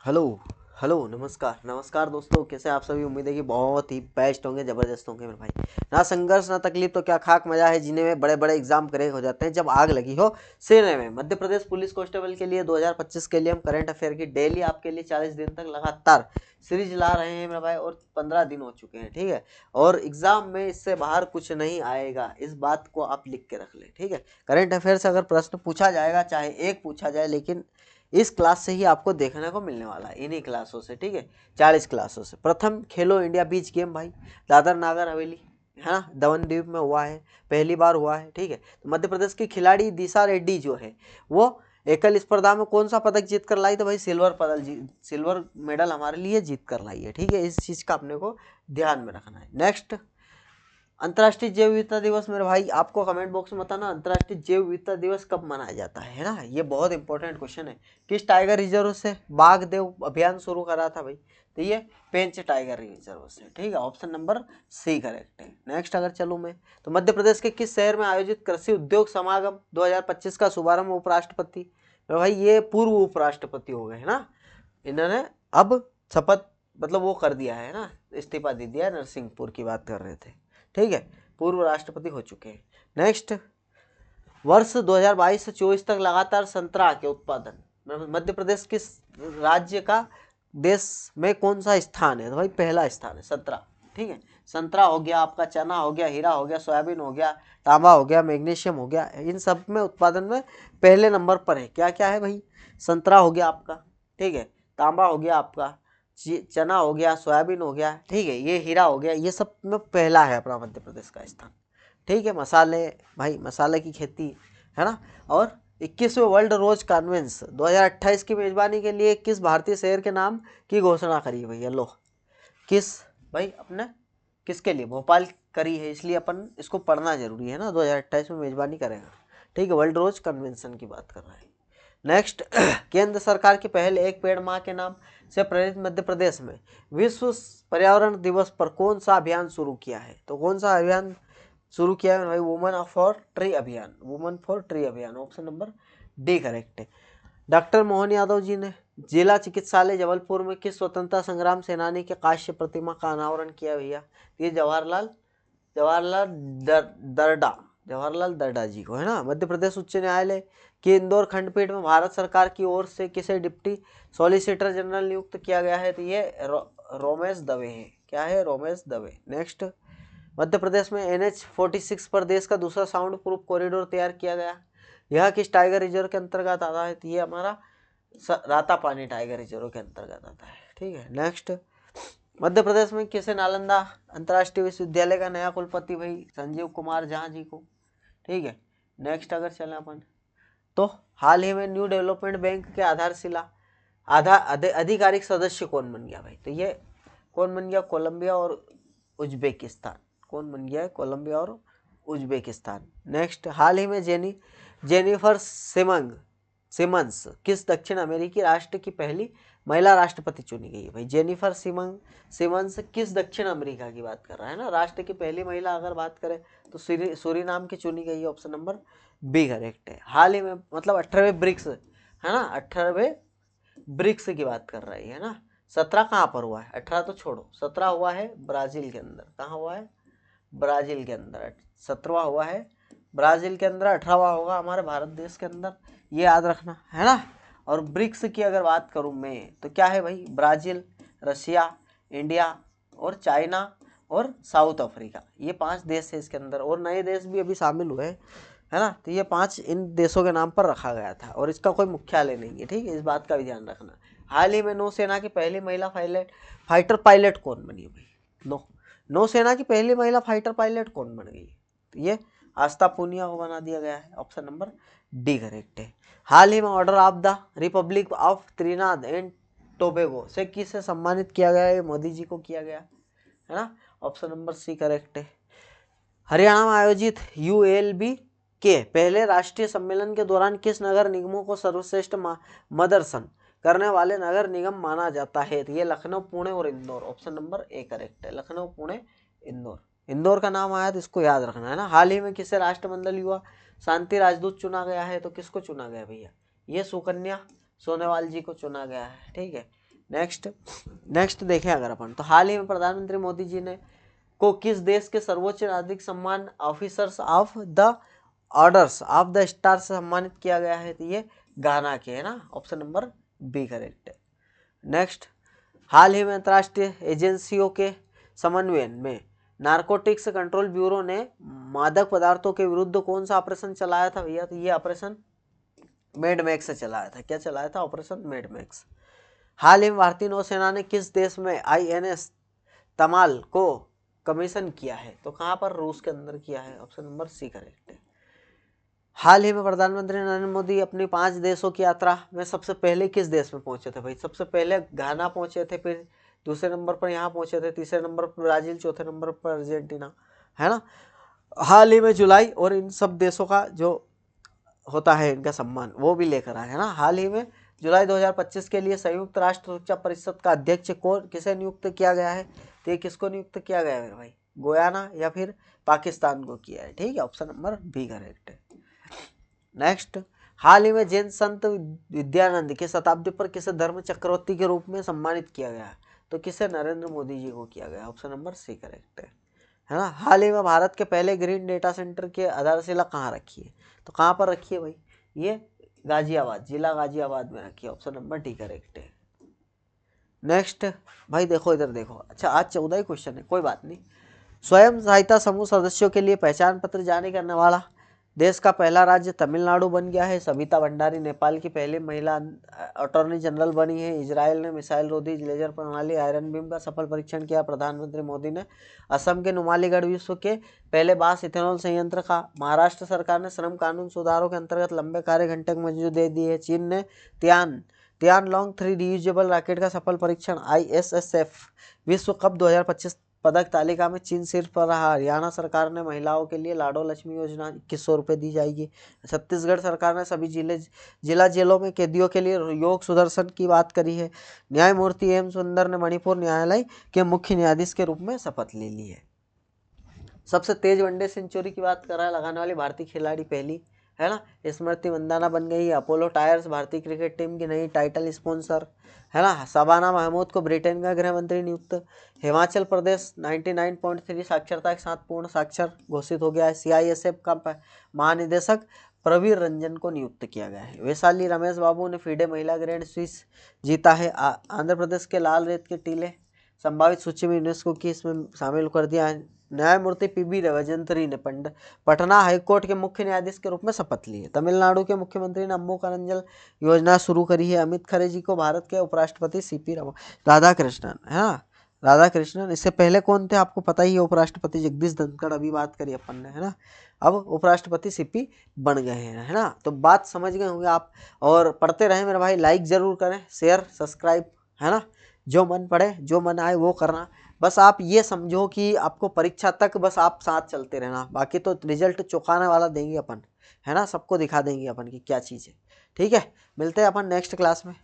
Hello hello नमस्कार नमस्कार दोस्तों, कैसे आप सभी। उम्मीद है कि बहुत ही बेस्ट होंगे, ज़बरदस्त होंगे मेरे भाई। ना संघर्ष ना तकलीफ तो क्या खाक मजा है जीने में, बड़े बड़े एग्जाम करे हो जाते हैं जब आग लगी हो सीने में। मध्य प्रदेश पुलिस कांस्टेबल के लिए 2025 के लिए हम करंट अफेयर की डेली आपके लिए 40 दिन तक लगातार सीरीज ला रहे हैं मेरे भाई, और 15 दिन हो चुके हैं, ठीक है। और एग्जाम में इससे बाहर कुछ नहीं आएगा, इस बात को आप लिख के रख लें, ठीक है। करंट अफेयर से अगर प्रश्न पूछा जाएगा, चाहे एक पूछा जाए, लेकिन इस क्लास से ही आपको देखने को मिलने वाला है, इन्हीं क्लासों से, ठीक है। 40 क्लासों से। प्रथम खेलो इंडिया बीच गेम भाई, दादर नागर हवेली है ना, दमन द्वीप में हुआ है, पहली बार हुआ है, ठीक है। तो मध्य प्रदेश की खिलाड़ी दिशा रेड्डी जो है वो एकल स्पर्धा में कौन सा पदक जीत कर लाई, तो भाई सिल्वर मेडल हमारे लिए जीत कर लाई है, ठीक है। इस चीज का अपने को ध्यान में रखना है। नेक्स्ट, अंतर्राष्ट्रीय जैव विविधता दिवस मेरे भाई आपको कमेंट बॉक्स में बताना, अंतर्राष्ट्रीय जैव विविधता दिवस कब मनाया जाता है ना, ये बहुत इंपॉर्टेंट क्वेश्चन है। किस टाइगर रिजर्व से बाघ देव अभियान शुरू करा था भाई, तो ये पेंच टाइगर रिजर्व से, ठीक है। ऑप्शन नंबर सी करेक्ट है। नेक्स्ट अगर चलूँ मैं, तो मध्य प्रदेश के किस शहर में आयोजित कृषि उद्योग समागम 2025 का शुभारंभ उपराष्ट्रपति, मेरे भाई ये पूर्व उपराष्ट्रपति हो गए है ना, इन्होंने अब शपथ मतलब वो कर दिया है ना, इस्तीफा दे दिया, नरसिंहपुर की बात कर रहे थे, ठीक है। पूर्व राष्ट्रपति हो चुके हैं। नेक्स्ट, वर्ष 2022 से 24 तक लगातार संतरा के उत्पादन मध्य प्रदेश किस राज्य का देश में कौन सा स्थान है, तो भाई पहला स्थान है संतरा, ठीक है। संतरा हो गया आपका, चना हो गया, हीरा हो गया, सोयाबीन हो गया, तांबा हो गया, मैग्नीशियम हो गया, इन सब में उत्पादन में पहले नंबर पर है। क्या क्या है भाई, संतरा हो गया आपका, ठीक है, तांबा हो गया आपका, चना हो गया, सोयाबीन हो गया, ठीक है, ये हीरा हो गया, ये सब में पहला है अपना मध्य प्रदेश का स्थान, ठीक है। मसाले भाई, मसाले की खेती है ना। और 21वें वर्ल्ड रोज कॉन्फ्रेंस 2028 की मेजबानी के लिए किस भारतीय शहर के नाम की घोषणा करी है भैया, लो किस भाई अपने किसके लिए, भोपाल करी है, इसलिए अपन इसको पढ़ना जरूरी है ना, 2028 में मेजबानी करेगा, ठीक है। वर्ल्ड रोज कन्वेंशन की बात कर रहा है। नेक्स्ट, केंद्र सरकार की पहल एक पेड़ माँ के नाम से प्रेरित मध्य प्रदेश में विश्व पर्यावरण दिवस पर कौन सा अभियान शुरू किया है, तो कौन सा अभियान शुरू किया है भाई, वुमन फॉर ट्री अभियान, वुमन फॉर ट्री अभियान, ऑप्शन नंबर डी करेक्ट है। डॉक्टर मोहन यादव जी ने जिला चिकित्सालय जबलपुर में किस स्वतंत्रता संग्राम सेनानी के कांस्य प्रतिमा का अनावरण किया भैया, ये जवाहरलाल जवाहरलाल दरडा जवाहरलाल दरडा जी को है ना। मध्य प्रदेश उच्च न्यायालय की इंदौर खंडपीठ में भारत सरकार की ओर से किसे डिप्टी सॉलिसिटर जनरल नियुक्त किया गया है, तो ये रोमेश दवे है, क्या है, रोमेश दवे। नेक्स्ट, मध्य प्रदेश में NH-46 पर देश का दूसरा साउंड प्रूफ कॉरिडोर तैयार किया गया, यह किस टाइगर रिजर्व के अंतर्गत आता है, तो ये हमारा रातापानी टाइगर रिजर्व के अंतर्गत आता है, ठीक है। नेक्स्ट, मध्य प्रदेश में किसे नालंदा अंतर्राष्ट्रीय विश्वविद्यालय का नया कुलपति भाई, संजीव कुमार झा जी को, ठीक है। नेक्स्ट अगर चले अपन, तो हाल ही में न्यू डेवलपमेंट बैंक के आधारशिला आधिकारिक सदस्य कौन बन गया भाई, तो ये कौन बन गया, कोलंबिया और उज्बेकिस्तान, कौन बन गया है, कोलंबिया और उज्बेकिस्तान। नेक्स्ट, हाल ही में जेनिफर सिमंस किस दक्षिण अमेरिकी राष्ट्र की पहली महिला राष्ट्रपति चुनी गई है भाई, जेनिफर सिमंस किस दक्षिण अमेरिका की बात कर रहा है ना, राष्ट्र की पहली महिला अगर बात करें तो सूरीनाम की चुनी गई है, ऑप्शन नंबर बी करेक्ट है। हाल ही में मतलब 18वें ब्रिक्स है ना, 18वें ब्रिक्स की बात कर रही है ना। 17 कहाँ पर हुआ है, 18 तो छोड़ो, 17 हुआ है ब्राजील के अंदर, कहाँ हुआ है, ब्राजील के अंदर। 17वां हुआ है ब्राजील के अंदर, 18वां होगा हमारे भारत देश के अंदर, ये याद रखना है ना। और ब्रिक्स की अगर बात करूं मैं, तो क्या है भाई, ब्राजील, रशिया, इंडिया और चाइना और साउथ अफ्रीका, ये 5 देश है इसके अंदर, और नए देश भी अभी शामिल हुए है ना। तो ये 5 इन देशों के नाम पर रखा गया था, और इसका कोई मुख्यालय नहीं है, ठीक है, इस बात का भी ध्यान रखना। हाल ही में नौसेना की पहली महिला फाइटर पायलट कौन बनी है भाई, नौसेना की पहली महिला फाइटर पायलट कौन बन गई, तो ये आस्था पूनिया को बना दिया गया है, ऑप्शन नंबर डी करेक्ट है। हाल ही में order of the Republic of त्रिनाद and Tobago से किसे सम्मानित किया गया है, मोदी जी को किया गया है ना, ऑप्शन नंबर सी करेक्ट है। हरियाणा में आयोजित ULB के पहले राष्ट्रीय सम्मेलन के दौरान किस नगर निगमों को सर्वश्रेष्ठ मदरसन करने वाले नगर निगम माना जाता है, तो ये लखनऊ, पुणे और Indore, option number A correct है, लखनऊ, पुणे, इंदौर। इंदौर का नाम आया तो इसको याद रखना है ना। हाल ही में किसे राष्ट्रमंडल युवा शांति राजदूत चुना गया है, तो किसको चुना गया भैया, ये सुकन्या सोनेवाल जी को चुना गया है, ठीक है। नेक्स्ट देखें अगर अपन तो हाल ही में प्रधानमंत्री मोदी जी ने को किस देश के सर्वोच्च नागरिक सम्मान officers of the orders of the star से सम्मानित किया गया है? तो ये गाना के है ना, ऑप्शन नंबर बी करेक्ट है। नेक्स्ट, हाल ही में अंतर्राष्ट्रीय एजेंसियों के समन्वय में नारकोटिक्स कंट्रोल ब्यूरो ने मादक पदार्थों के विरुद्ध कौन सा ऑपरेशन चलाया था भैया? तो ये ऑपरेशन मेडमैक्स से चलाया था। क्या चलाया था? ऑपरेशन मेडमैक्स। हाल ही में भारतीय नौसेना ने किस देश में INS तमाल को कमीशन किया है? तो कहाँ पर? रूस के अंदर किया है। ऑप्शन नंबर सी करेक्ट है। हाल ही में प्रधानमंत्री नरेंद्र मोदी अपनी 5 देशों की यात्रा में सबसे पहले किस देश में पहुंचे थे भाई? सबसे पहले घाना पहुंचे थे, फिर दूसरे नंबर पर यहाँ पहुंचे थे, तीसरे नंबर पर ब्राजील, चौथे नंबर पर अर्जेंटीना, है ना। हाल ही में जुलाई और इन सब देशों का जो होता है इनका सम्मान वो भी लेकर आए, है ना। हाल ही में जुलाई 2025 के लिए संयुक्त राष्ट्र सुरक्षा परिषद का अध्यक्ष किसे नियुक्त किया गया है? तो ये किसको नियुक्त किया गया है भाई? गोयाना या फिर पाकिस्तान को किया है। ठीक है, ऑप्शन नंबर बी करेक्ट है। नेक्स्ट, हाल ही में जैन संत विद्यानंद के शताब्दी पर किसे धर्म चक्रवर्ती के रूप में सम्मानित किया गया? तो किसे? नरेंद्र मोदी जी को किया गया। ऑप्शन नंबर सी करेक्ट है ना। हाल ही में भारत के पहले ग्रीन डेटा सेंटर की आधारशिला कहाँ रखी है? तो कहाँ पर रखी है भाई? ये गाजियाबाद, जिला गाजियाबाद में रखी है। ऑप्शन नंबर डी करेक्ट है। नेक्स्ट भाई देखो, इधर देखो। अच्छा, आज 14 ही क्वेश्चन है, कोई बात नहीं। स्वयं सहायता समूह सदस्यों के लिए पहचान पत्र जारी करने वाला देश का पहला राज्य तमिलनाडु बन गया है। सविता भंडारी नेपाल की पहली महिला अटॉर्नी जनरल बनी है। इजराइल ने मिसाइल रोधी लेजर प्रणाली आयरन बीम का सफल परीक्षण किया। प्रधानमंत्री मोदी ने असम के नुमालीगढ़ विश्व के पहले बास इथेनॉल संयंत्र का। महाराष्ट्र सरकार ने श्रम कानून सुधारों के अंतर्गत लंबे कार्य घंटे को मंजूरी दे दी है। चीन ने तियानलोंग 3 रियूजेबल रॉकेट का सफल परीक्षण। ISSF विश्व कप 2025 पदक तालिका में चीन शीर्ष पर रहा। हरियाणा सरकार ने महिलाओं के लिए लाडो लक्ष्मी योजना 2100 रुपये दी जाएगी। छत्तीसगढ़ सरकार ने सभी जिला जेलों में कैदियों के लिए योग सुदर्शन की बात करी है। न्यायमूर्ति M सुंदर ने मणिपुर न्यायालय के मुख्य न्यायाधीश के रूप में शपथ ले ली है। सबसे तेज वनडे सेंचुरी की बात कर रहा है लगाने वाली भारतीय खिलाड़ी पहली, है ना, स्मृति मंदाना बन गई है। अपोलो टायर्स भारतीय क्रिकेट टीम की नई टाइटल स्पॉन्सर, है ना। शबाना महमूद को ब्रिटेन का गृह मंत्री नियुक्त। हिमाचल प्रदेश 99.3 साक्षरता के साथ पूर्ण साक्षर घोषित हो गया है। CISF का महानिदेशक प्रवीर रंजन को नियुक्त किया गया है। वैशाली रमेश बाबू ने फीडे महिला ग्रैंड स्विस जीता है। आंध्र प्रदेश के लाल रेत के टीले संभावित सूची में यूनेस्को की इसमें शामिल कर दिया है। न्यायमूर्ति PB रविचंद्री ने पटना हाईकोर्ट के मुख्य न्यायाधीश के रूप में शपथ ली है। तमिलनाडु के मुख्यमंत्री ने अम्बू करंजल योजना शुरू करी है। अमित खरे जी को भारत के उपराष्ट्रपति CP राधाकृष्णन, है ना, राधाकृष्णन। इससे पहले कौन थे आपको पता ही है, उपराष्ट्रपति जगदीश धनखड़। अभी बात करी अपन ने, है ना। अब उपराष्ट्रपति CP बन गए हैं, है ना। तो बात समझ गए होंगे आप। और पढ़ते रहे मेरे भाई, लाइक जरूर करें, शेयर सब्सक्राइब, है ना। जो मन पड़े, जो मन आए वो करना। बस आप ये समझो कि आपको परीक्षा तक बस आप साथ चलते रहना, बाकी तो रिजल्ट चौंकाने वाला देंगे अपन, है ना। सबको दिखा देंगे अपन की क्या चीज़ है। ठीक है, मिलते हैं अपन नेक्स्ट क्लास में।